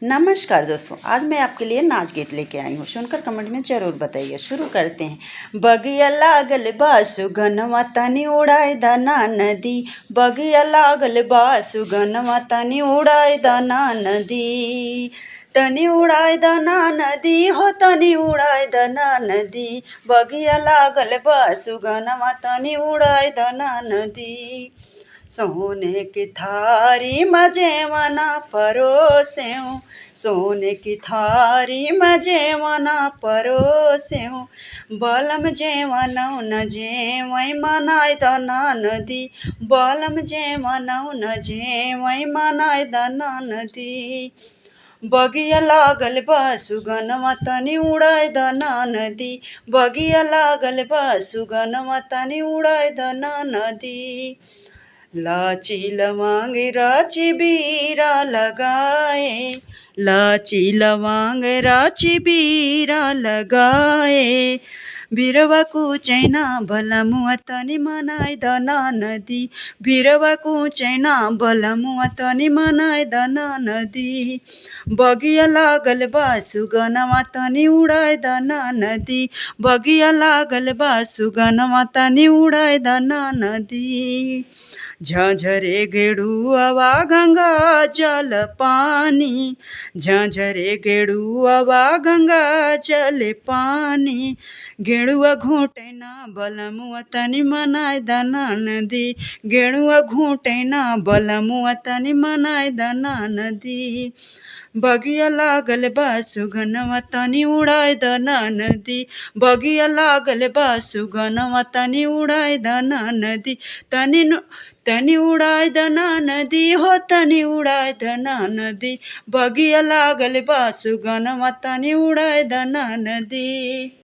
नमस्कार दोस्तों, आज मैं आपके लिए नाच गीत लेके आई हूँ। सुनकर कमेंट में ज़रूर बताइए। शुरू करते हैं। बगिया लागल बा सुगनवा तनी उड़ाए दाना नदी, बगिया लागल बा सुगनवा तनी उड़ाए दाना नदी, तनी उड़ाए दाना नदी हो तनी उड़ाए दाना नदी, बगिया लागल बा सुगनवा तनी उड़ाए दाना नदी। सोने की थारी मजेवना परोसेऊँ, सोने की थारी मजेवना परोसेऊँ, बलम जेवनौ न जेवै मनाय दना नदी, बलम जेवनौ न जेवै मनाय दना नदी। बगिया लागल बा सुगनवा तनी उड़ाय दना नदी, बगिया लागल बा सुगनवा तनी उड़ाय दना नदी। लाची लवांग राची बीरा लगाए, लाची लवांग राची बीरा लगाए, बिरवा कुचैना बलमुआ तनी मनाय दना नदी, बिरवा कुचैना बलमुआ तनी मनाय दना नदी। बगिया लागल बा सुगनवा तनी उड़ाय दना नदी, बगिया लागल बा सुगनवा तनी उड़ाय दना नदी। झझरे गेड़ुआवा गंगा जल पानी, झझरे गेड़ुआवा गंगा जल पानी, गेड़ुआ घोटैना बलमुआ तनी मनाय दना नदी, गेड़ुआ घोटैना बलमुआ तनी मनाय दना नदी। बगिया लागल बा सुगनवा तनी उड़ाय दना नदी, बगिया लागल बा सुगनवा तनी उड़ाय दना नदी, तनी उड़ाय दना नदी हो तनी उड़ाय दना नदी, बगिया लागल बा सुगनवा तनी उड़ाय दना नदी।